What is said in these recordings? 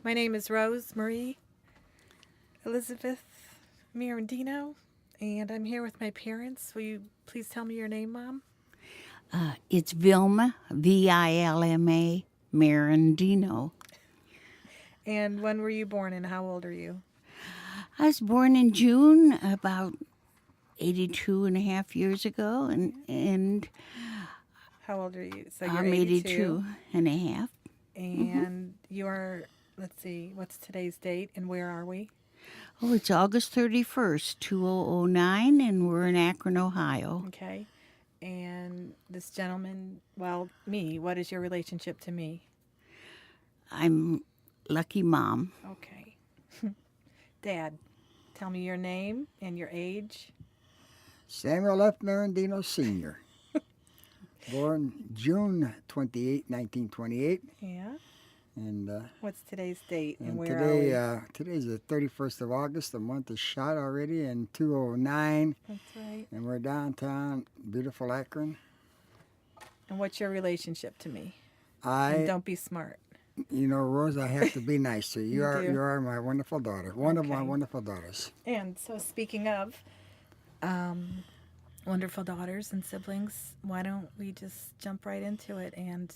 My name is Rose Marie Elizabeth Merendino, and I'm here with my parents. Will you please tell me your name, Mom? It's Vilma, Vilma Merendino. And when were you born and how old are you? I was born in June about 82 and a half years ago, and How old are you? So you're I'm 82, 82 and a half. and you're, let's see, what's today's date and where are we? Oh, it's August 31st, 2009, and we're in Akron, Ohio. Okay. And this gentleman, well, me, what is your relationship to me? I'm lucky mom. Okay. Dad, tell me your name and your age. Samuel F. Merendino Sr., born June 28, 1928. Yeah. And What's today's date and and where are we? today's the 31st of August. The month is shot already in 209. That's right. And we're downtown, beautiful Akron. And what's your relationship to me? And I, don't be smart. Rose, I have to be nice to you. You do. You are my wonderful daughter. One of my Okay. wonderful daughters. And so, speaking of wonderful daughters and siblings, why don't we just jump right into it? And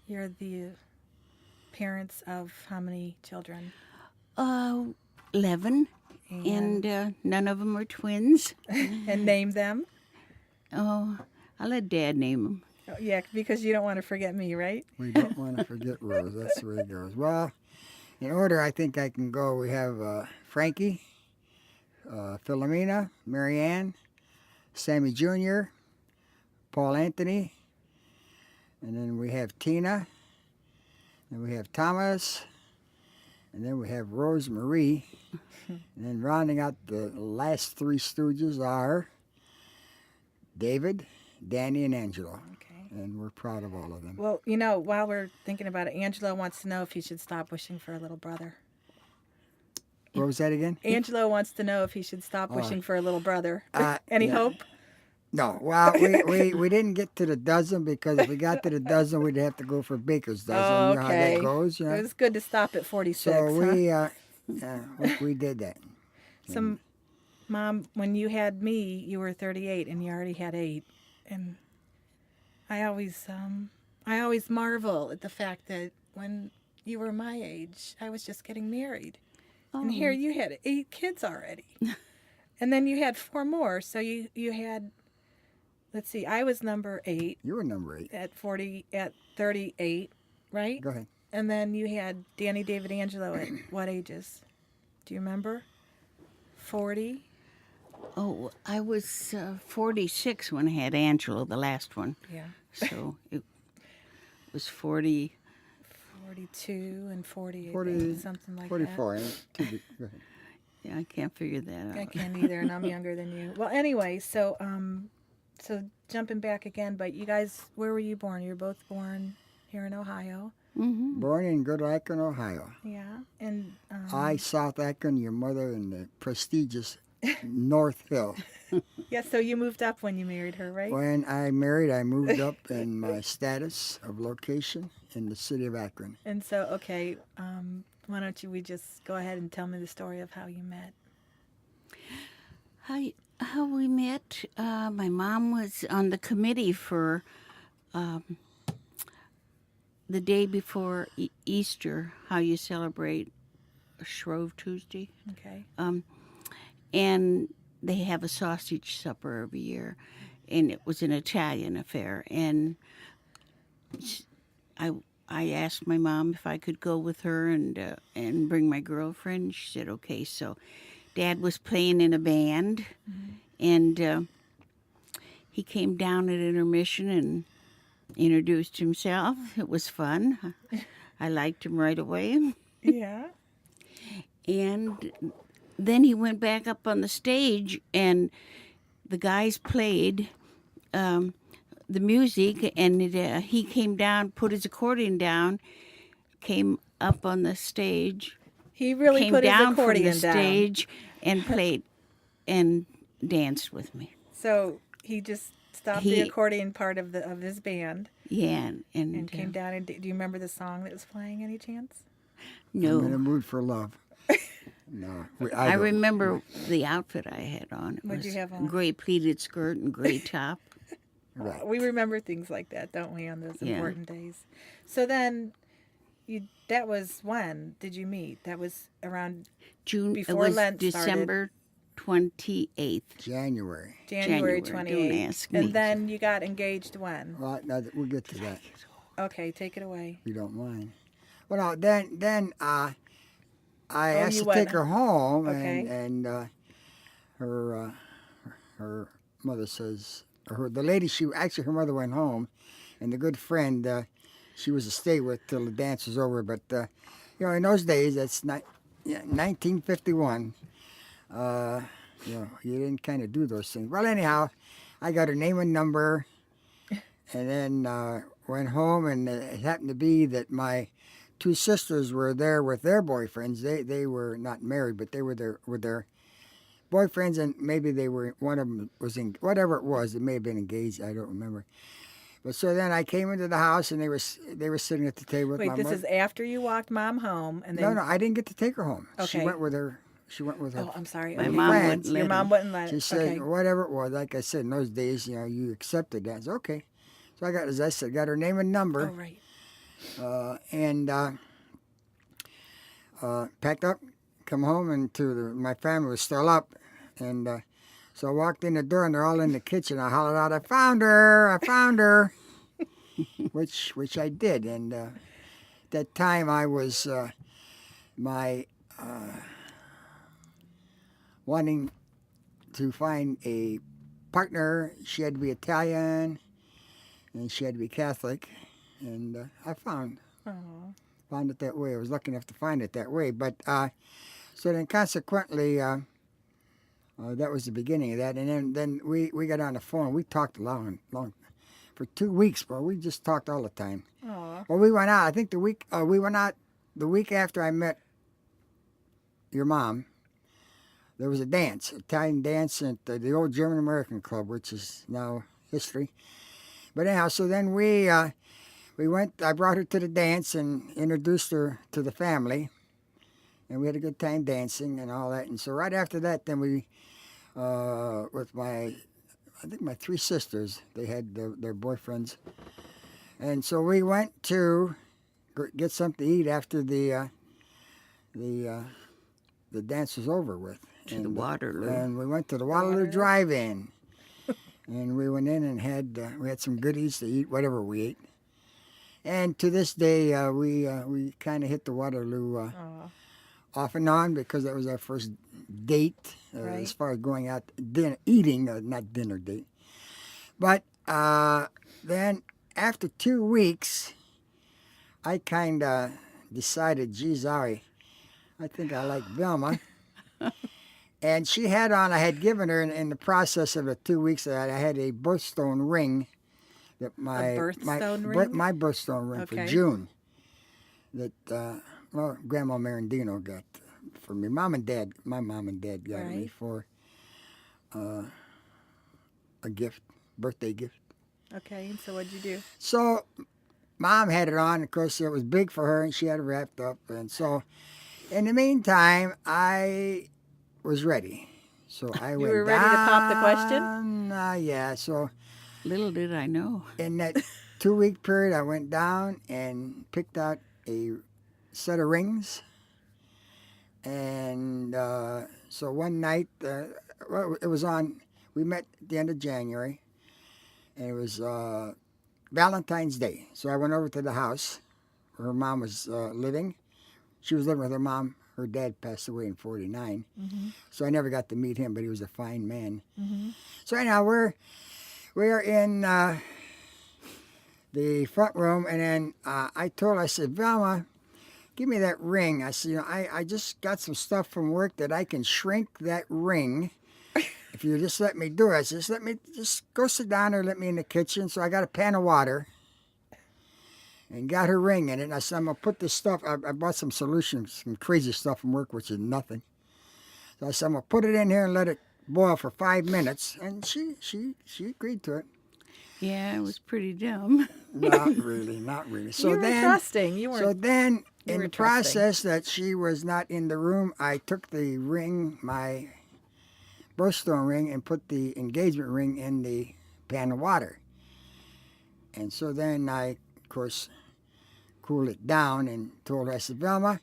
you're the parents of how many children? 11, and none of them are twins. And name them. Oh, I'll let Dad name them. Oh, yeah, because you don't want to forget me, right? We don't want to forget Rose. That's the way it goes. Well, in order, I think I can go. We have Frankie, Philomena, Marianne, Sammy Jr., Paul Anthony, and then we have Tina, and we have Thomas, and then we have Rose Marie, and then rounding out the last three stooges are David, Danny, and Angelo. Okay. And we're proud of all of them. Well, while we're thinking about it, Angelo wants to know if he should stop wishing for a little brother. What was that again? Angelo wants to know if he should stop wishing for a little brother. Any yeah. hope? No, well, we didn't get to the dozen because if we got to the dozen, we'd have to go for baker's dozen. Oh, You know how okay. that goes. It was good to stop at 46. So huh? we did that. So, Mom, when you had me, you were 38 and you already had 8. And I always marvel at the fact that when you were my age, I was just getting married. And here you had 8 kids already. And then you had 4 more. So you had, let's see, I was number 8 You were number 8. at 38, right? Go ahead. And then you had Danny, David, Angelo at what ages? Do you remember? 40? Oh, I was 46 when I had Angelo, the last one. Yeah. So it was 40. 42 and 40, 40, something like 44. Go ahead. Yeah, I can't figure that that. I out. can't either, and I'm younger than you. Well, anyway, so jumping back again, but you guys, where were you born? You were both born here in Ohio. Mm-hmm. Born in Good Akron, Ohio. Yeah, and I, South Akron, your mother in the prestigious North Hill. yeah. So you moved up when you married her, right? When I married, I moved up in my status of location in the city of Akron. And so, okay, why don't we just go ahead and tell me the story of how you met? How we met? My mom was on the committee for the day before Easter, how you celebrate Shrove Tuesday. Okay. And they have a sausage supper every year, and it was an Italian affair. And I asked my mom if I could go with her and bring my girlfriend. She said okay. So Dad was playing in a band, and he came down at intermission and introduced himself. It was fun. I liked him right away. Yeah. And then he went back up on the stage, and the guys played the music, and he came down, put his accordion down, came up on the stage, He really came put his down from accordion the down. stage, and played and danced with me. So he just stopped the accordion part of his band Yeah, and came down. And do you remember the song that was playing? Any chance? I'm in No. a mood for love. No, I don't. remember the outfit I had on. It What'd was you have on? gray pleated skirt and gray top. Right. We remember things like that, don't we, on those Yeah. important days? So then, that was when did you meet? That was around June. Before it was Lent started. December 28th. January. January January, 28th. don't ask me. And then you got engaged when? Well, now we'll get to that. Okay, take it away. If you don't mind. Well, no, then I asked you to went- take her home, Okay. and her mother says, the lady, her mother went home, and the good friend she was to stay with till the dance was over. But in those days, that's not 1951. You didn't kind of do those things. Well, anyhow, I got her name and number, and then went home, and it happened to be that my two sisters were there with their boyfriends. They were not married, but they were there with their boyfriends, and maybe one of them was in, whatever it was. It may have been engaged. I don't remember. But so then I came into the house, and they were sitting at the table with Wait, my this mother. is after you walked Mom home, and then No, I didn't get to take her home. She Okay. went with her. Oh, I'm sorry. My Okay. mom friends. wouldn't let Your mom him. wouldn't let She it. said, Okay. whatever it was, like I said, in those days, you accepted that. It's okay. So I got, as I said, got her name and Oh, number, right. and packed up, come home, and my family was still up, and so I walked in the door, and they're all in the kitchen. I hollered out, I found her, which I did, and at that time I was wanting to find a partner. She had to be Italian, and she had to be Catholic, and I found it that way. I was lucky enough to find it that way. But so then, consequently, that was the beginning of that. And then we got on the phone. We talked long for 2 weeks, bro. We just talked all the time. Aw. Well, we went out. I think we went out the week after I met your mom. There was a dance, Italian dance at the old German American Club, which is now history. But anyhow, so then we went. I brought her to the dance and introduced her to the family, and we had a good time dancing and all that. And so right after that, then we, with I think my three sisters, they had their boyfriends, and so we went to get something to eat after the dance was over with. To the Waterloo. And we went to the Waterloo Drive-In, and we went in and we had some goodies to eat, whatever we ate. And to this day, we kind of hit the Waterloo off and on, because that was our first date Right. as far as going out eating, not dinner date. But then after 2 weeks, I kind of decided, geez, I think I like Vilma. And she had on, I had given her in the process of the 2 weeks that I had a birthstone ring. That birthstone ring? My birthstone ring for Okay. June. That, Grandma Merendino got for me. My mom and dad got me Right. for a gift, birthday gift. Okay, and so what'd you do? So, Mom had it on. Of course, it was big for her, and she had it wrapped up. And so, in the meantime, I was ready. So I went were ready to pop the question? down, yeah. So Little did I know. in that 2-week period, I went down and picked out a set of rings. And so one night, it was on. We met at the end of January, and it was Valentine's Day. So I went over to the house where her mom was living. She was living with her mom. Her dad passed away in '49, so I never got to meet him, but he was a fine man. So anyhow, we are in the front room, and then I said, Velma, give me that ring. I said, I just got some stuff from work that I can shrink that ring. If you just let me do it. I said, just let me go sit down or let me in the kitchen. So I got a pan of water and got her ring in it. And I said, I'm going to put this stuff. I bought some solutions, some crazy stuff from work, which is nothing. So I said, I'm going to put it in here and let it boil for 5 minutes. And she agreed to it. Yeah, it was pretty dumb. Not really. So You were trusting. You So weren't. then in were the trusting. process that she was not in the room, I took the ring, my birthstone ring, and put the engagement ring in the pan of water. And so then I, of course, cooled it down and told her, I said, Velma,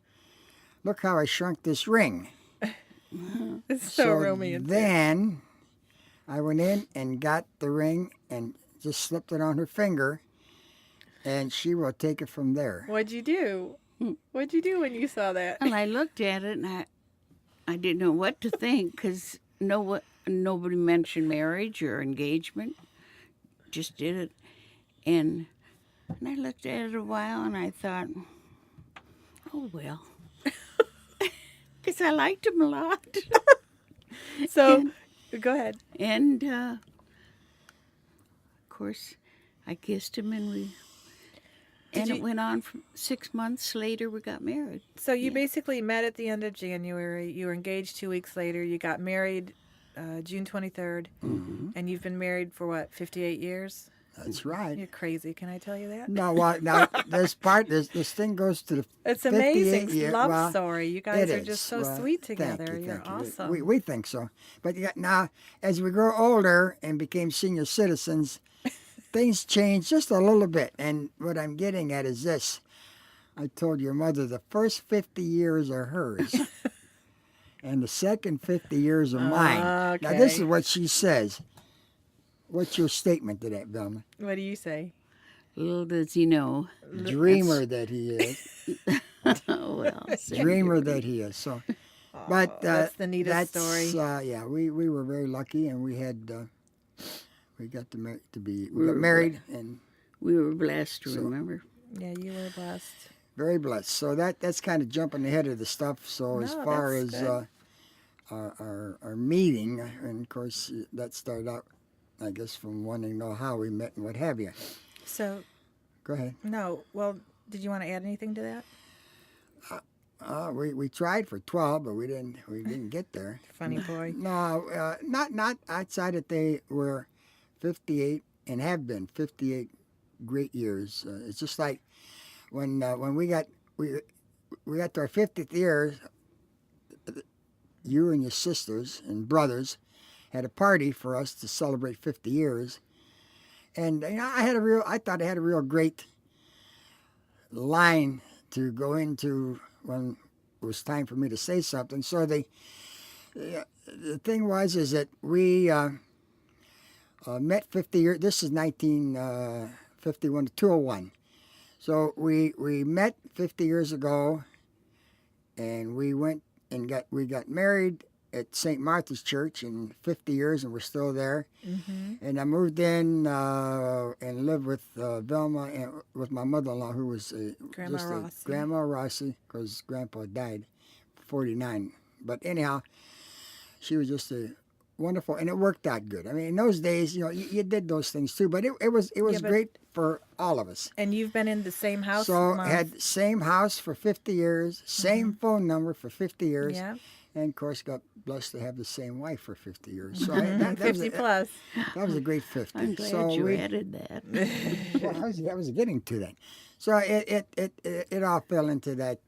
look how I shrunk this ring. It's so romantic. Then I went in and got the ring and just slipped it on her finger, and she will take it from there. What'd you do? What'd you do when you saw that? Well, I looked at it and I didn't know what to think because nobody mentioned marriage or engagement. Just did it. And I looked at it a while and I thought, oh, well. Because I liked him a lot. So, go ahead. And, of course, I kissed him and it went on for 6 months later, we got married. So you basically met at the end of January. You were engaged 2 weeks later. You got married June 23rd. Mm-hmm. And you've been married for what, 58 years? That's right. You're crazy. Can I tell you that? No, well, now this thing goes to the It's 58 amazing year, love well, story. You guys it are is. just so Well, sweet thank together. you, You're thank you. awesome. We think so. But now, as we grow older and became senior citizens, things change just a little bit. And what I'm getting at is this. I told your mother the first 50 years are hers. And the second 50 years are mine. Now, this is Okay. what she says. What's your statement to that, Vilma? What do you say? Little does he know. Dreamer that he is. Oh, well. Dreamer that he is. So, but that's the neatest that's, story. yeah, we were very lucky, and we had we got to we We got were married, and We were blessed, remember? Yeah, you were blessed. very blessed. So that's kind of jumping ahead of the stuff. So as No, far that's as good. our meeting, and of course that started out, I guess, from wanting to know how we met and what have you. So, Go ahead. no. Well, did you want to add anything to that? We tried for 12, but we didn't get there. Funny boy. No, not outside that they were 58 and have been 58 great years. It's just like when we got to our 50th year, you and your sisters and brothers had a party for us to celebrate 50 years, and I thought I had a real great line to go into when it was time for me to say something. So the thing is that we met 50 years. This is 1951 to 201. So we met 50 years ago, and we went and got married at St. Martha's Church in 50 years, and we're still there. Mm-hmm. And I moved in and lived with Vilma and with my mother-in-law, who was Grandma just Rossi. Grandma Rossi, because Grandpa died 49. But anyhow, she was just a wonderful, and it worked out good. I mean, in those days, you did those things too, but it was Yeah, but- great for all of us. And you've been in the same house. So Mom? had same house for 50 years, same phone number for 50 years, Yeah. and of course got blessed to have the same wife for 50 years. So that 50 plus. was a great 50. I'm glad so you we, added that. well, I was getting to that. So it all fell into that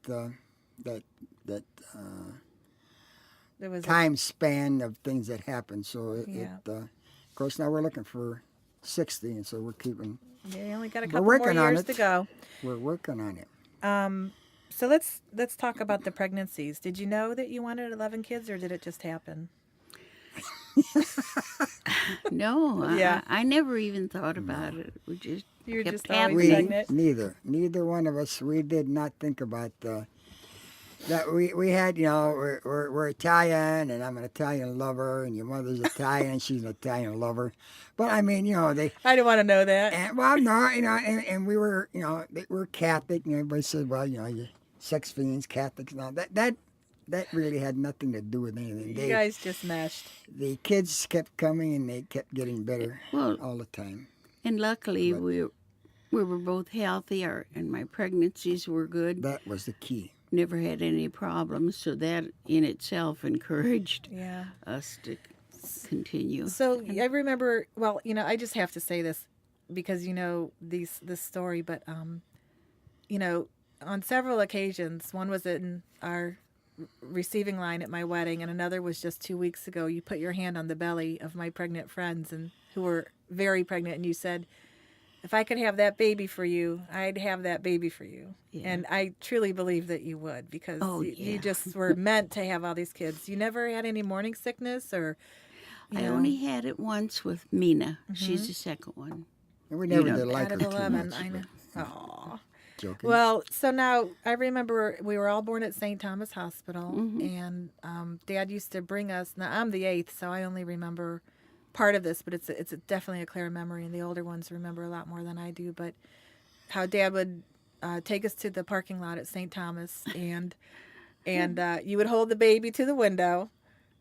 There was time span of things that happened. So Yeah. of course now we're looking for 60, and so we're you only got a We're couple more working on years it. to go. working on it. So let's talk about the pregnancies. Did you know that you wanted 11 kids, or did it just happen? No, Yeah. I never even thought about it. We just You were kept just always happening. pregnant. Neither one of us. We did not think about that. We had, we're Italian, and I'm an Italian lover, and your mother's Italian, she's an Italian lover. But I mean, they. I didn't want to know that. And, well, no, and we were, they were Catholic, and everybody said, well, you're sex fiends, Catholics, and all that really had nothing to do with anything. You guys just meshed. The kids kept coming, and they kept getting better Well, all the time. and luckily we were both healthy, and my pregnancies were good. That was the key. Never had any problems, so that in itself encouraged Yeah. us to continue. So I remember. Well, I just have to say this because this story, but on several occasions. One was in our receiving line at my wedding, and another was just 2 weeks ago. You put your hand on the belly of my pregnant friends and who were very pregnant, and you said, if I could have that baby for you, I'd have that baby for you. Yeah. And I truly believe that you would, because you yeah. just were meant to have all these kids. You never had any morning sickness, or you I know, only had it once with Mina. She's the second one. And we never know, did like out her of too 11. much. I know. but- Aw. Joking. Well, so now I remember we were all born at St. Thomas Hospital, Mm-hmm. and Dad used to bring us. Now I'm the eighth, so I only remember part of this, but it's definitely a clear memory, and the older ones remember a lot more than I do. But how Dad would take us to the parking lot at St. Thomas, and you would hold the baby to the window,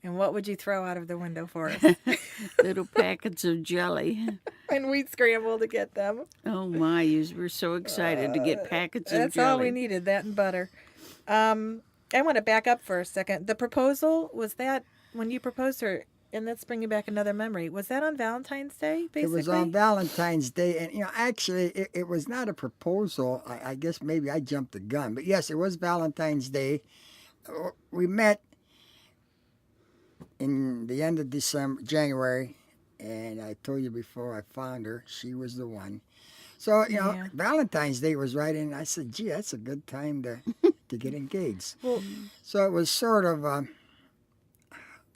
and what would you throw out of the window for us? Little packets of jelly. And we'd scramble to get them. Oh my, you were so excited to get packets of That's jelly. all we needed, that and butter. I want to back up for a second. The proposal, was that when you proposed her, and let's bring you back another memory, was that on Valentine's Day, basically? It was on Valentine's Day, and actually, it was not a proposal. I guess maybe I jumped the gun, but yes, it was Valentine's Day. We met in the end of January, and I told you before I found her, she was the one. So Yeah. Valentine's Day was right in. I said, "Gee, that's a good time to get engaged." Well, So it was sort of.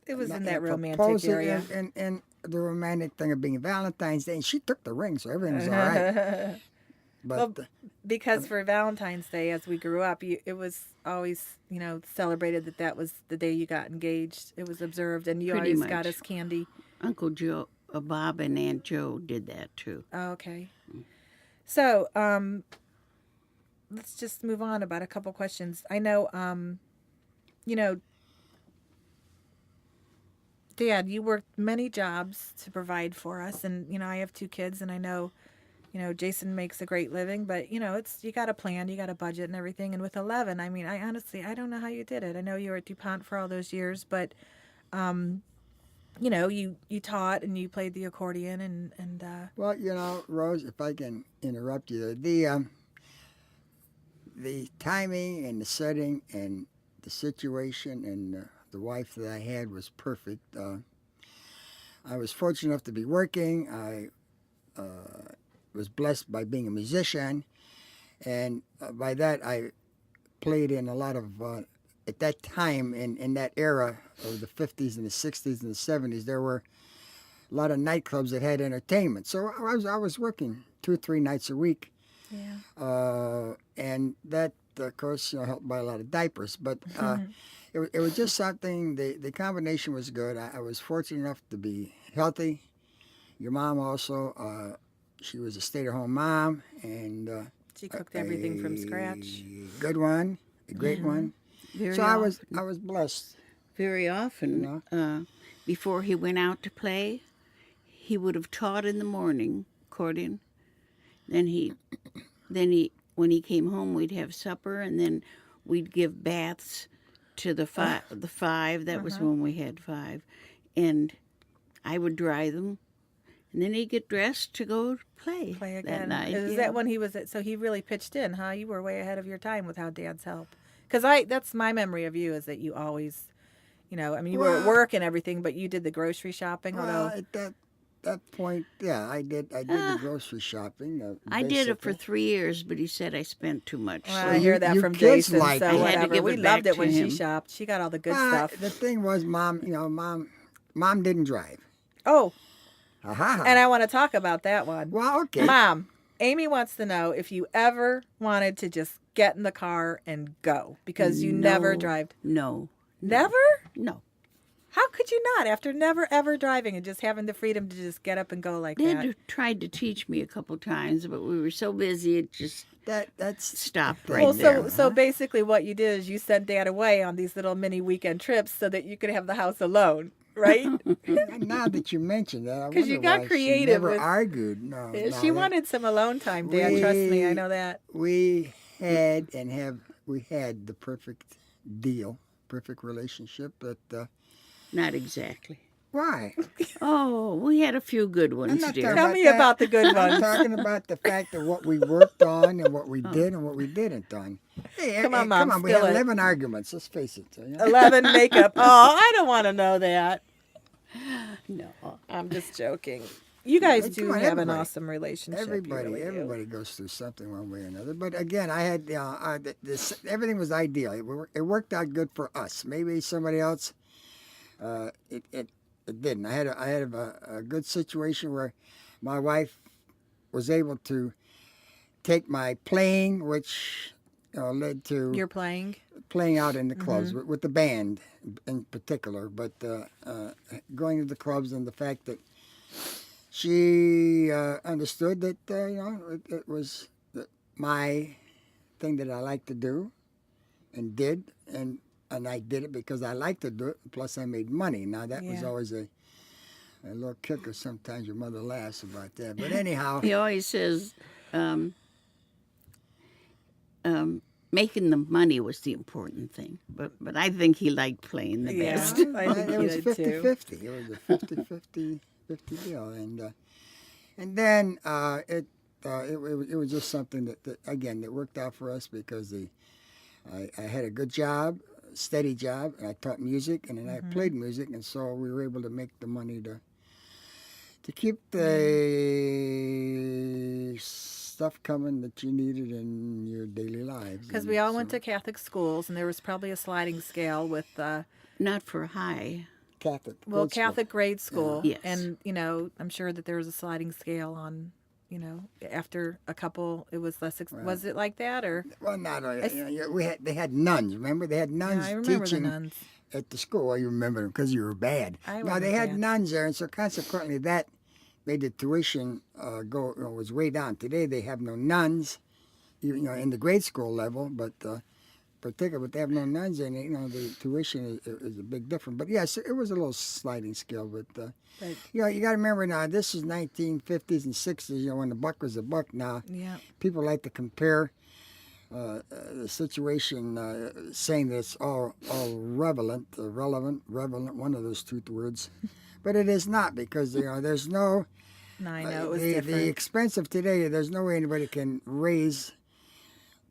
it was in a that romantic proposal area. and the romantic thing of being Valentine's Day, and she took the ring, so everything was all right. But Well, because for Valentine's Day, as we grew up, it was always, celebrated that was the day you got engaged. It was observed, and you Pretty always much. got us candy. Uncle Joe, Bob and Aunt Joe did that too. Oh, okay. So, let's just move on about a couple questions. I know, Dad, you worked many jobs to provide for us, and I have 2 kids, and I know, Jason makes a great living, but it's, you got a plan, you got a budget and everything. And with 11, I mean, I honestly, I don't know how you did it. I know you were at DuPont for all those years, but you taught and you played the accordion and well, Rose, if I can interrupt you, the timing and the setting and the situation and the wife that I had was perfect. I was fortunate enough to be working. I was blessed by being a musician, and by that I played in a lot of at that time in that era of the 50s and the 60s and the 70s, there were a lot of nightclubs that had entertainment. So I was working 2 or 3 nights a week, and that of course helped buy a lot of diapers. But it was just something. The combination was good. I was fortunate enough to be healthy. Your mom also. She was a stay-at-home mom, and she cooked everything from scratch. Good one, a great one. Very So often, I was blessed. very often, before he went out to play, he would have taught in the morning accordion. Then when he came home, we'd have supper, and then we'd give baths to the five. That was when we had 5, and I would dry them, and then he'd get dressed to go play Again. that night. Is that when he was at, so he really pitched in, huh? You were way ahead of your time with how Dad's help. Because that's my memory of you, is that you always, you were at work and everything, but you did the grocery shopping. Well, at that point, yeah, I did the grocery shopping. I did it for basically. 3 years, but he said I spent too much. Well, I you- hear that you from kids Jason, liked so it. I had to whatever. give We it loved back it when to she him. shopped. She got all the good Well, stuff. the thing was, mom didn't drive. Oh, Aha. and I want to talk about that one. Well, okay. Mom, Amy wants to know if you ever wanted to just get in the car and go, because you never drive. No. Never? No. How could you not, after never ever driving and just having the freedom to just get up and go like Dad that? tried to teach me a couple times, but we were so busy it just That's stopped Well, right Well, there. so basically what you did is you sent Dad away on these little mini weekend trips so that you could have the house alone, right? now that you mention that, 'Cause you got creative She never with- argued. No, She wanted some alone time, Dad. Trust me, I know that. We had the perfect deal, perfect relationship. But Not exactly. Why? Oh, we had a few good ones, not dear. talking Tell me that. about the good I'm ones. talking about the fact of what we worked on and what we did and what we didn't done. Hey, Come on, hey, Mom, come on. We spill had it. 11 arguments. Let's face it. You know? 11 makeup. Oh, I don't want to know that. No. I'm just joking. You guys Hey, do come on, have an everybody. awesome relationship. You really do. Everybody goes through something one way or another. But again, I had everything was ideal. It worked out good for us. Maybe somebody else, it didn't. I had a good situation where my wife was able to take my playing, which led to You're playing? playing out in the clubs with the band in particular. But going to the clubs and the fact that she understood that it was my thing that I like to do and did, and I did it because I like to do it. Plus, I made money. Now that was Yeah. always a little kicker. Sometimes your mother laughs about that, but anyhow, He always says making the money was the important thing. But I think he liked playing the Yeah. best. I think it he was did 50-50. It was a 50-50 deal, and then it was just something that again that worked out for us because I had a good job, steady job, and I taught music, and then I played music, and so we were able to make the money to keep the stuff coming that you needed in your daily lives. Because And we all went so to Catholic schools, and there was probably a sliding scale with, Not for high. Catholic. well, grade school. Catholic grade school. Yes. And, I'm sure that there was a sliding scale on, after a couple, it was less. Was it like that? Or Well, not only they had nuns. Remember, they had nuns I remember teaching the nuns. at the school. Well, you remember them because you were bad. I No, wasn't they had bad. nuns there, and so consequently that made the tuition was way down. Today they have no nuns, in the grade school level, but particularly, but they have no nuns, and the tuition is a big difference. But yes, it was a little sliding scale, but. But, You got to remember now, this is 1950s and 60s, when the buck was a buck. Now, yeah. people like to compare the situation, saying that it's all relevant, one of those two words. But it is not, because, there's no... No, I know it was the different. expense of today, there's no way anybody can raise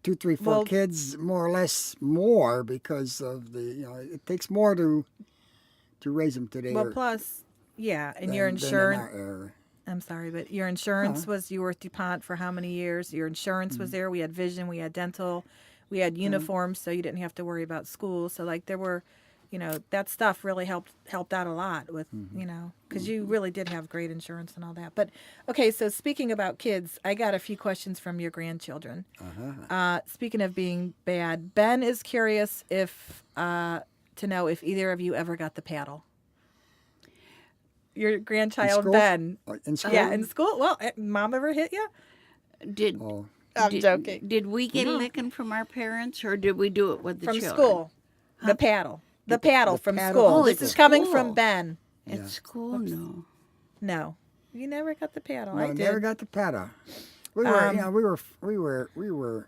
2, 3, 4 Well- kids, more or less more, because of it takes more to raise them today. Well, plus, yeah, and your than in insurance. our era. I'm sorry, but your insurance was, you were with DuPont for how many years? Your insurance was there. We had vision, we had dental, we had uniforms, so you didn't have to worry about school. So there were, that stuff really helped out a lot with, because you really did have great insurance and all that. But okay, so speaking about kids, I got a few questions from your grandchildren. Speaking of being bad, Ben is curious to know if either of you ever got the paddle. Your grandchild school? Ben. In school? Yeah, in school. Well, Mom ever hit you? Did Oh, I'm did, joking. Did we get a licking from our parents, or did we do it with the From children? school. The paddle. The paddle from paddle school. from This school. is coming School. from Ben. At Yeah. school, no. No. You never got the paddle. no, I did. never got the paddle. We were, we were.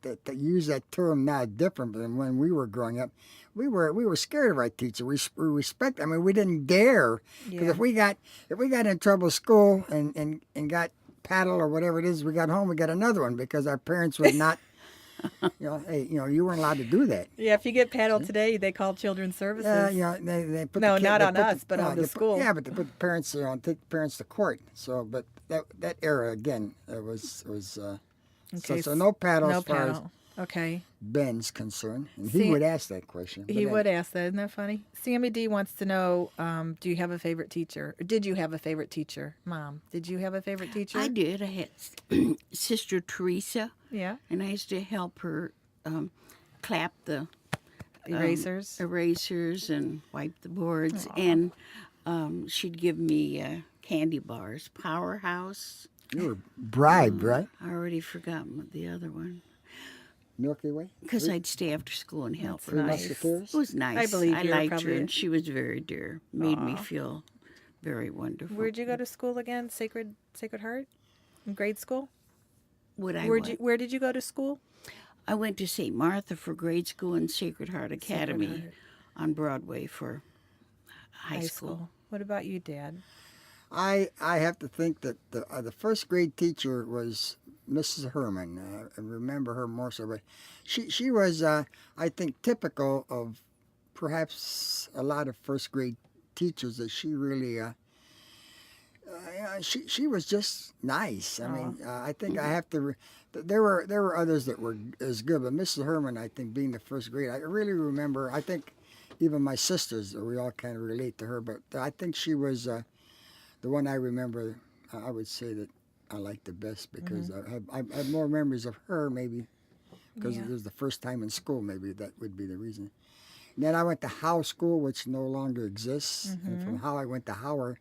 To use that term now different than when we were growing up. We were scared of our teacher. We respect. I mean, we didn't dare, because Yeah. if we got in trouble at school and got paddle or whatever it is, we got home, we got another one, because our parents would not. Hey, you weren't allowed to do that. Yeah, if you get paddled today, they call children's services. They put No, the kid, not they on put us, but on the they put- school. Yeah, but they put the parents, take the parents to court. So, but that era again, it was. Okay, So no paddle No as far as paddle. Okay. Ben's concerned, and See- he would ask that question. He But would ask that. Isn't that funny? Sammy D wants to know, do you have a favorite teacher? Or did you have a favorite teacher? Mom, did you have a favorite teacher? I did. I had Sister Teresa, Yeah. and I used to help her clap the Erasers. erasers and wipe the boards. And she'd give me candy bars. Powerhouse. You were bribed, right? I already forgotten what the other one. Milky Way. Because I'd stay after school and help her. nice. Musketeers? It was nice. I believe I you were liked her, probably- and she was very dear. Made me feel very wonderful. Where'd you go to school again? Sacred Heart? In grade school? Would I Where what? did you go to school? I went to St. Martha for grade school and Sacred Heart Academy Heart. on Broadway for high school. What about you, Dad? I have to think that the first grade teacher was Mrs. Herman. I remember her more so, but she was I think typical of perhaps a lot of first grade teachers, that she really she was just nice. I mean, I think I have to. There were others that were as good, but Mrs. Herman, I think, being the first grade, I really remember. I think even my sisters, we all kind of relate to her, but I think she was the one I remember. I would say that I liked the best because I have more memories of her, maybe because it was the first time in school. Maybe that would be the reason. And then I went to Howe School, which no longer exists, and from Howe I went to Howard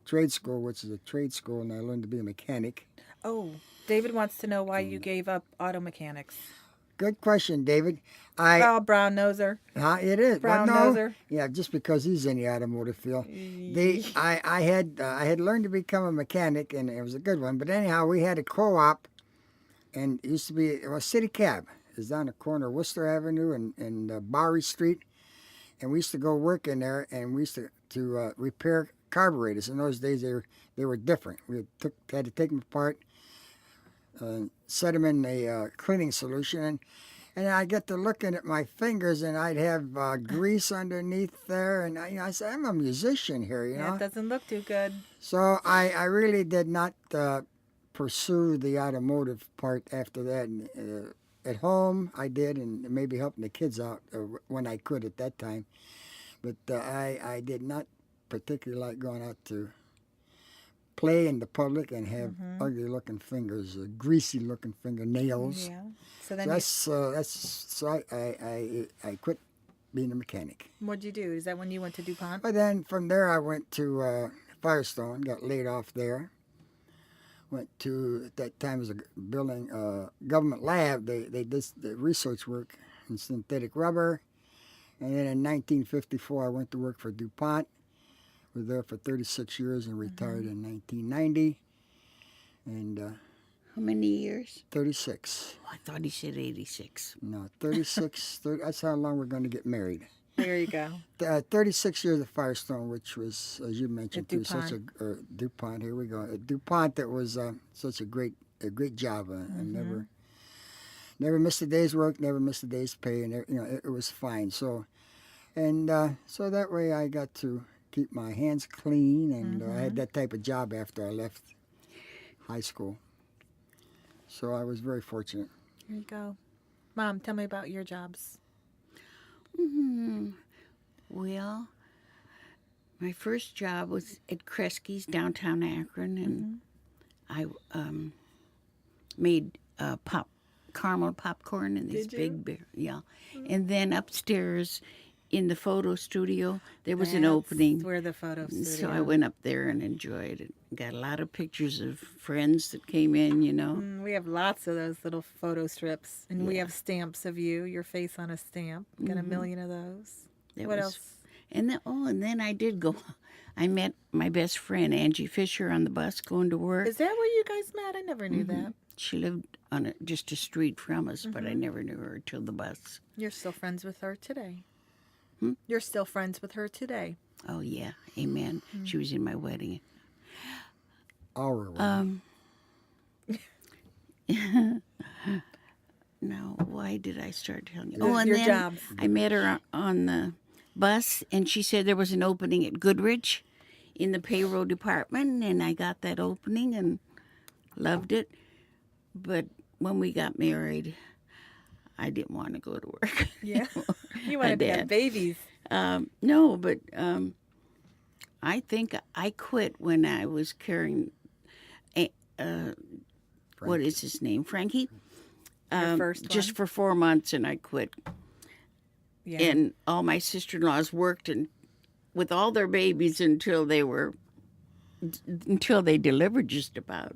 Trade School, which is a trade school, and I learned to be a mechanic. Oh, David wants to know why you gave up auto mechanics. Good question, David. Oh, brown noser. It is. Brown Well, no, noser. yeah, just because he's in the automotive field. I had learned to become a mechanic, and it was a good one. But anyhow, we had a co-op, and it used to be City Cab. It's down the corner of Worcester Avenue and Bowery Street, and we used to go work in there, and we used to repair carburetors. In those days, they were different. We had to take them apart, set them in a cleaning solution, and I get to looking at my fingers, and I'd have grease underneath there, and I said, I'm a musician here, you know. It doesn't look too good. So I really did not pursue the automotive part after that. At home, I did, and maybe helping the kids out when I could at that time. But I did not particularly like going out to play in the public and have ugly-looking fingers, greasy-looking fingernails. Yeah. So then I quit being a mechanic. what'd you do? Is that when you went to DuPont? But then from there I went to Firestone, got laid off there. Went to, at that time, it was a building, government lab. They did the research work in synthetic rubber. And then in 1954, I went to work for DuPont. Was there for 36 years and retired in 1990. And How many years? 36. Oh, I thought he said 86. No, 36. That's how long we're going to get married. There you go. 36 years at Firestone, which was, as you mentioned, At too, such a DuPont. Here we go. At DuPont, that was such a great job, and never missed a day's work, never missed a day's pay, and it was fine. So, and so that way I got to keep my hands clean, and I had that type of job after I left high school. So I was very fortunate. There you go. Mom, tell me about your jobs. Well, my first job was at Kresge's downtown Akron, and I made caramel popcorn in this big beer. Yeah, and then upstairs in the photo studio there was an opening. Where the photo studio. So I went up there and enjoyed it. Got a lot of pictures of friends that came in, you know. We have lots of those little photo strips, and we have stamps of you, your face on a stamp. Got a million of those. What else? And then I did go. I met my best friend Angie Fisher on the bus going to work. Is that where you guys met? I never knew that. She lived on just a street from us, but I never knew her till the bus. You're still friends with her today. You're still friends with her today. Oh yeah, amen. She was in my wedding. Our way. Now, why did I start telling you? Your and then jobs. I met her on the bus, and she said there was an opening at Goodrich in the payroll department, and I got that opening and loved it. But when we got married, I didn't want to go to work. Yeah. You wanted to have babies. No, but I think I quit when I was carrying, what is his name, Frankie? Your first just one? for 4 months, and I quit. Yeah. And all my sister-in-laws worked with all their babies until they delivered just about.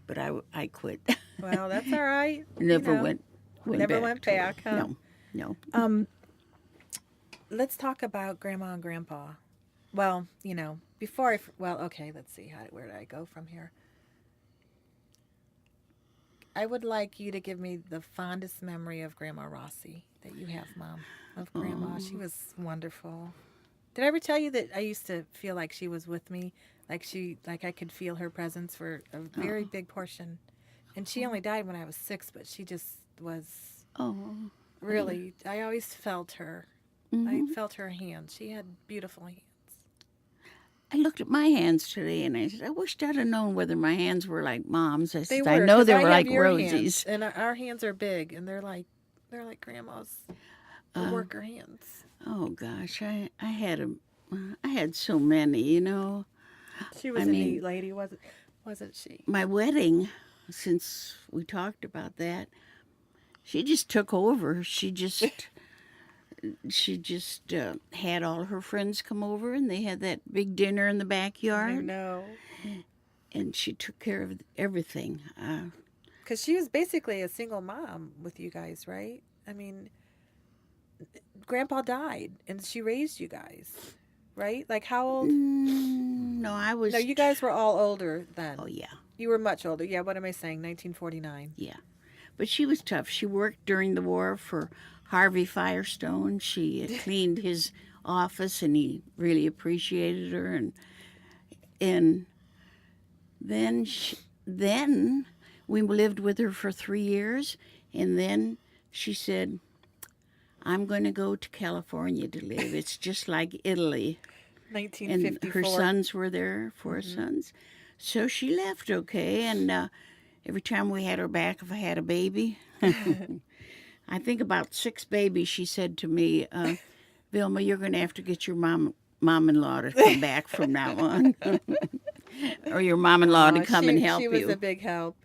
But I quit. Well, that's all right. Never went Never back went to work. back, huh? No. Let's talk about Grandma and Grandpa. Well, before okay, let's see. Where did I go from here? I would like you to give me the fondest memory of Grandma Rossi that you have, Mom, of Grandma. She was wonderful. Did I ever tell you that I used to feel like she was with me? Like I could feel her presence for a very big portion. And she only died when I was 6, but she just was Oh. really, I always felt her. I felt her hands. She had beautiful hands. I looked at my hands today and I said, I wished I'd have known whether my hands were like Mom's. I They said, were. I know 'Cause they I were have like your Rosie's. hands, and our hands are big, and they're like grandma's worker hands. Oh gosh, I had so many, you know. She was I a mean- neat lady, wasn't she? My wedding, since we talked about that, she just took over. She just had all her friends come over, and they had that big dinner in the I backyard, know. and she took care of everything. Because she was basically a single mom with you guys, right? I mean, Grandpa died, and she raised you guys, right? Like how old? No, I was. No, you guys were all older then. Oh yeah, You were much older. Yeah, what am I saying? 1949. yeah. But she was tough. She worked during the war for Harvey Firestone. She cleaned his office, and he really appreciated her. And then we lived with her for 3 years, and then she said, I'm going to go to California to live. It's just like Italy. And 1954. her sons were there, 4 sons. So she left, okay, and every time we had her back, if I had a baby, I think about 6 babies, she said to me, Vilma, you're going to have to get your mom-in-law to come back from now on. Or your mom-in-law to come and help She you. was a big help.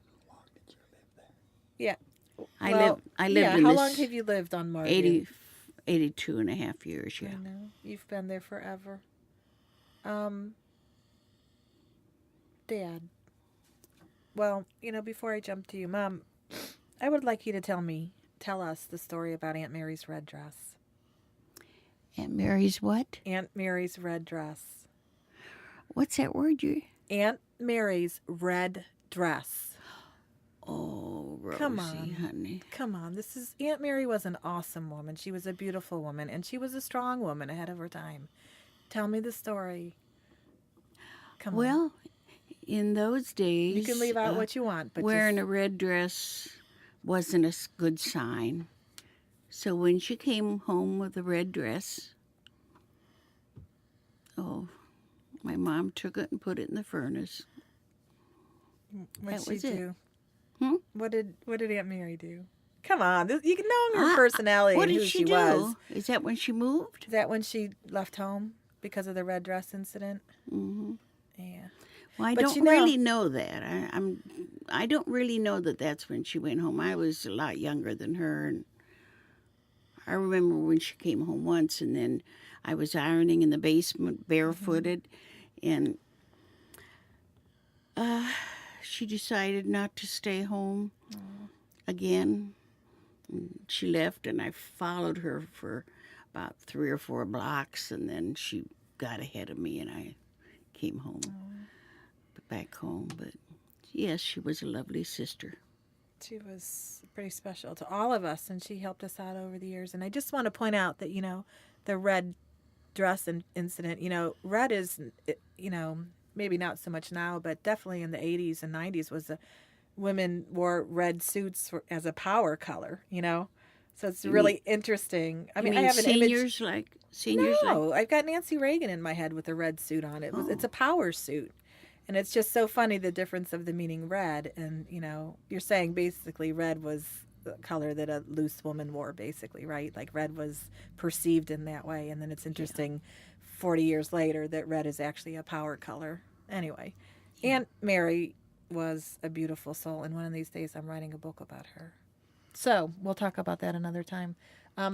Yeah. I Well, lived yeah. in How this long have you lived on Marview? 82 and a half years, I yeah. know. You've been there forever. Dad. Well, before I jump to you, Mom, I would like you to tell us the story about Aunt Mary's red dress. Aunt Mary's what? Aunt Mary's red dress. What's that word you... Aunt Mary's red dress. Oh, Rosie, Come on. honey. Come on. Aunt Mary was an awesome woman. She was a beautiful woman, and she was a strong woman ahead of her time. Tell me the story. Come on. Well, in those days... You can leave out what you want, but wearing a red dress wasn't a good sign. So when she came home with a red dress, my mom took it and put it in the furnace. What'd that she was it. do? Hmm? What did Aunt Mary do? Come on, you can know her personality What and did who she do? was. Is that when she moved? Is that when she left home because of the red dress incident? Mm-hmm. Yeah. Well, I But don't really know that. I don't really know that that's when she went home. I was a lot younger than her, and I remember when she came home once, and then I was ironing in the basement barefooted, and she decided not to stay home again. And she left, and I followed her for about 3 or 4 blocks, and then she got ahead of me, and I came home, back home. But yes, she was a lovely sister. She was pretty special to all of us, and she helped us out over the years. And I just want to point out that, the red dress incident, red is, maybe not so much now, but definitely in the 80s and 90s women wore red suits as a power color, So it's really interesting. I mean, I have an seniors image. Seniors No, I've got Nancy Reagan in my head with a red suit on. It's a power suit. And it's just so funny, the difference of the meaning red. And, you're saying basically red was the color that a loose woman wore, basically, right? Like red was perceived in that way. And then it's interesting 40 years later that red is actually a power color. Anyway, Aunt Mary was a beautiful soul. And one of these days I'm writing a book about her. So we'll talk about that another time. I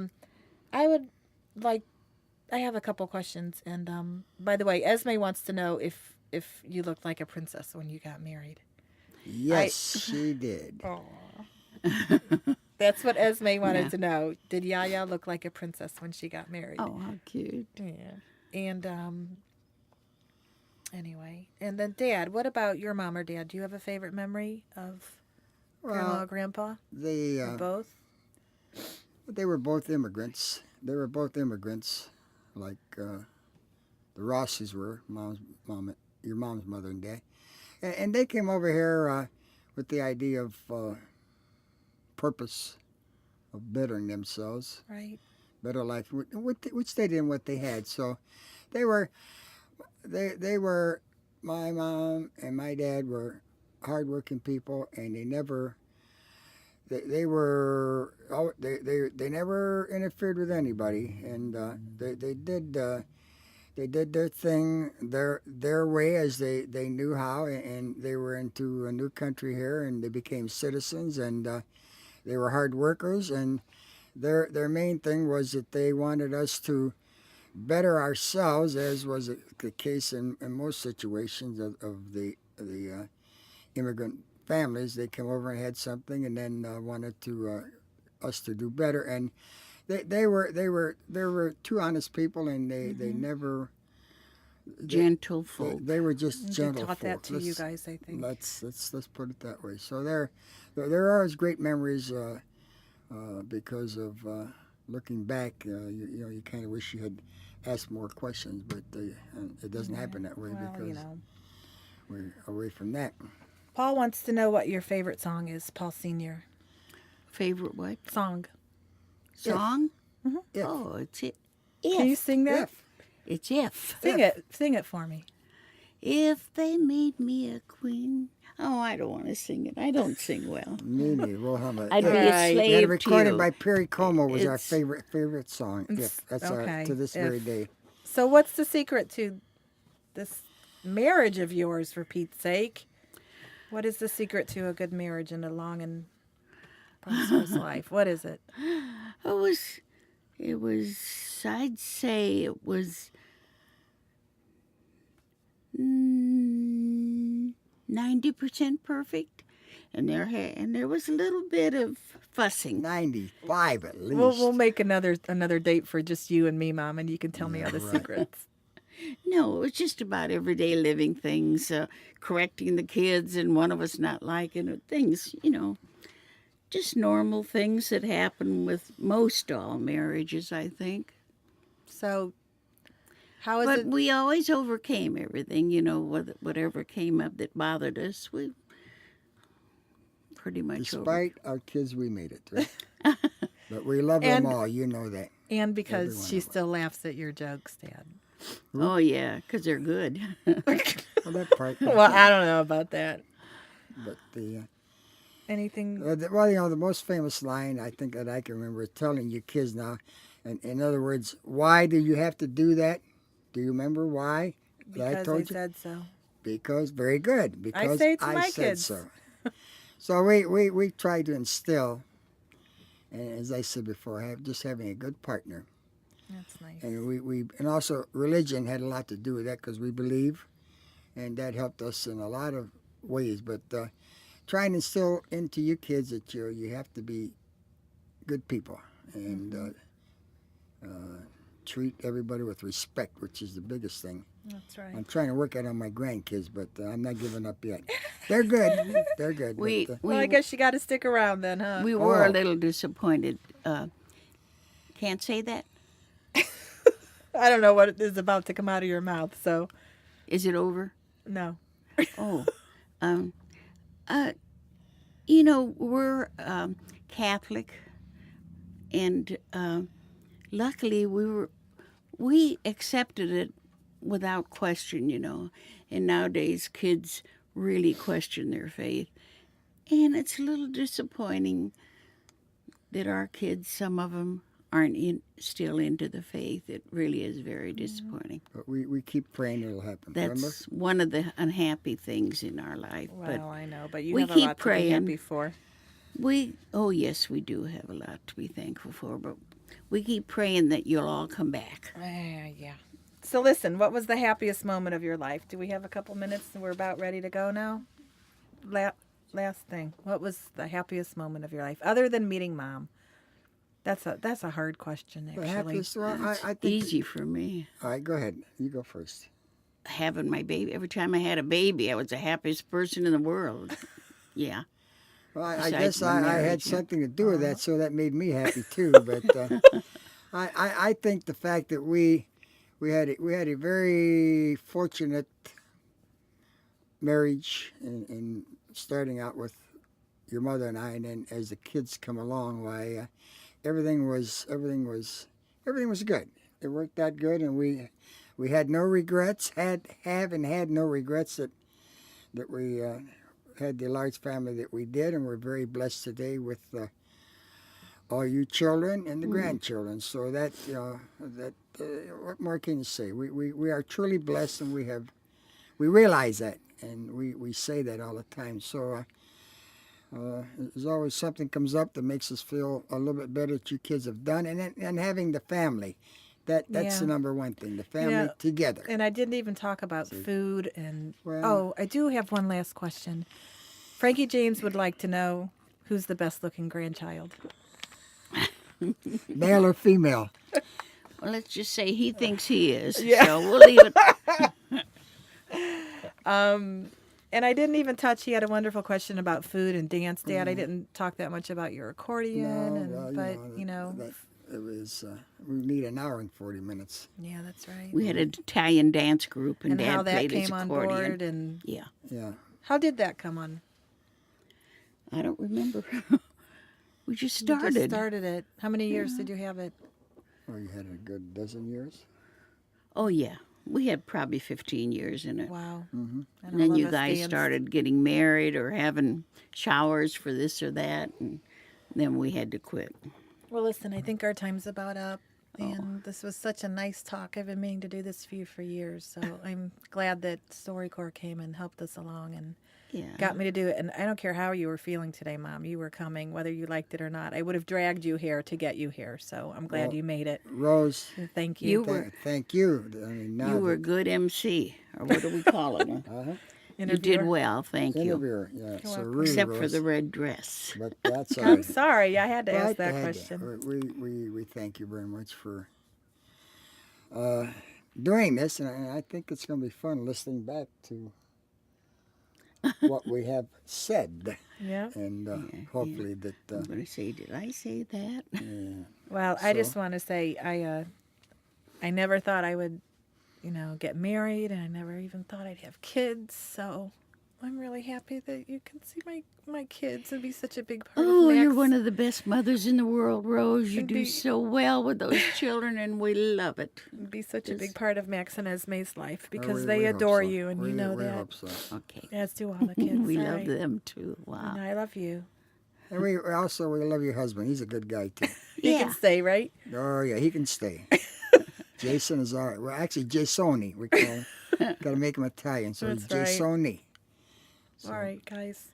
have a couple questions. And by the way, Esme wants to know if you looked like a princess when you got married. Yes, she did. That's what Esme wanted to know. Did Yaya look like a princess when she got married? Oh, how cute. Yeah. And anyway. And then Dad, what about your mom or dad? Do you have a favorite memory of Grandma or Grandpa? Or both? They were both immigrants. Like the Rosses were, your mom's mother and dad. And they came over here with the idea of purpose of bettering themselves, Right. better life, which they did and what they had. So they were, my mom and my dad were hardworking people, and they never, they never interfered with anybody, and they did their thing their way as they knew how, and they were into a new country here, and they became citizens, and they were hard workers, and their main thing was that they wanted us to better ourselves, as was the case in most situations of the immigrant families. They came over and had something, and then wanted to us to do better. And they were two honest people, and they never Gentle folk. they were just They gentle taught that folk. to you guys, I think. Let's put it that way. So there are always great memories because of looking back. You kind of wish you had asked more questions, but it doesn't happen that way Well, because you know. we're away from that. Paul wants to know what your favorite song is, Paul Sr. Favorite what? Song. Song? If. Oh, it's it. Can you If. sing that? If. It's if. Sing it for me. If they made me a queen. Oh, I don't want to sing it. I don't sing well. Me neither. We'll hum it. I'd be Right. a We had slave it to recorded you. by Perry Como. Was our It's- favorite song. It's- If. That's okay, our to this If. very day. So what's the secret to this marriage of yours, for Pete's sake? What is the secret to a good marriage and a long and prosperous life? What is it? It was, I'd say it was 90% perfect. And there was a little bit of fussing. 95 at least. We'll make another date for just you and me, Mom, and you can tell me all the secrets. No, it was just about everyday living things, correcting the kids and one of us not liking it, things, just normal things that happen with most all marriages, I think. So, how is But it? we always overcame everything, whatever came up that bothered us, we pretty much Despite our kids, we made it. Right? But we love them And- all. You know that. And because Every one she of us. still laughs at your jokes, Dad. Oh, yeah, because they're good. Well, that part. Well, I don't know about that. But Anything? the most famous line I think that I can remember is telling your kids now. And in other words, why do you have to do that? Do you remember why? That I Because told I you? said so. Because very good. Because say it to my said kids. so. So we try to instill, and as I said before, just having a good partner. That's nice. And and also religion had a lot to do with that because we believe, and that helped us in a lot of ways. But try and instill into you kids that you have to be good people and treat everybody with respect, which is the biggest thing. That's right. I'm trying to work out on my grandkids, but I'm not giving up yet. They're good. They're good. We, but, Well, I guess you got to stick around then, huh? we were Oh. a little disappointed. Can't say that? I don't know what is about to come out of your mouth, so Is it over? no. Oh, we're Catholic, and luckily we accepted it without question, And nowadays kids really question their faith, and it's a little disappointing that our kids, some of them, aren't still into the faith. It really is very disappointing. but we keep praying it'll happen. Remember? That's one of the unhappy things in our life. Well, I know, but you we have a keep lot to be praying. happy for. Yes, we do have a lot to be thankful for, but we keep praying that you'll all come back. Yeah. So listen, what was the happiest moment of your life? Do we have a couple minutes and we're about ready to go now? Last thing. What was the happiest moment of your life other than meeting Mom? That's a hard question, The actually. happiest, well, I think. Easy for me. All right, go ahead. You go first. Having my baby. Every time I had a baby, I was the happiest person in the world. Yeah. Well, I Besides guess my I had marriage, yeah. something to do with that, so that made me happy too. But I think the fact that we we had a very fortunate marriage in starting out with your mother and I, and then as the kids come along, why everything was good. It worked out good, and we had no regrets. Had no regrets that we had the large family that we did, and we're very blessed today with all you children and the grandchildren. So that what more can you say? We are truly blessed, and we realize that, and we say that all the time. So there's always something comes up that makes us feel a little bit better that you kids have done, and having the family. That's Yeah. the number one thing, the family Yeah. together. And I didn't even talk about food and Well- I do have one last question. Frankie James would like to know who's the best looking grandchild. Male or female? Well, let's just say he thinks he is. Yeah. So we'll leave it. And I didn't even touch. He had a wonderful question about food and dance, Dad. I didn't talk that much about your accordion, That, it was. We need an hour and 40 minutes. yeah, that's right. We had an Italian dance group, and, And Dad how that played his came on accordion. board, and Yeah, Yeah. how did that come on? I don't remember. We just You started. just started it. How many years did you have it? Oh, you had a good dozen years. Oh yeah, we had probably 15 years in it. Wow. Mm-hmm. And then you guys started getting married or having showers for this or that, and then we had to quit. Well, listen, I think our time's about up. And this was such a nice talk. I've been meaning to do this for you for years. So I'm glad that StoryCorps came and helped us along and Yeah. got me to do it. And I don't care how you were feeling today, Mom. You were coming, whether you liked it or not. I would have dragged you here to get you here. So I'm glad you made it. Rose, And thank you. You were thank you. I mean, now you were a good MC, or what do we call it? Huh? You did Interviewer. well, thank you. interviewer. Yeah, so welcome. really, Except for Rose, the red dress. But that's all I'm right. sorry. I had to ask But that I had to. question. We thank you very much for doing this, and I think it's going to be fun listening back to what we have said, Yeah. and hopefully that. I'm going to say, did I say that? Yeah. Well, I So- just want to say I never thought I would, get married, and I never even thought I'd have kids. So I'm really happy that you can see my kids and be such a big part Oh, of you're Max. one of the best mothers in the world, Rose. You And do be- so well with those children, and we love it. Be such a big part of Max and Esme's life Well, because we they hope adore so. you, and we, you know we that. hope so. Okay. As do all the kids. We All love right. them too. Wow. And I love you. And we love your husband. He's a good guy too. You Yeah. can stay, right? Oh yeah, he can stay. Jason is all right. Well, actually, Jasoni, we call him. Got to make him Italian, so That's he's right. Jasoni. All right, guys.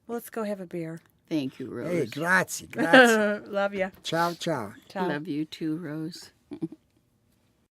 Well, let's go have a beer. Thank you, Rose. Hey, grazie, grazie. Love you. Ciao, ciao. Ciao. Love you too, Rose.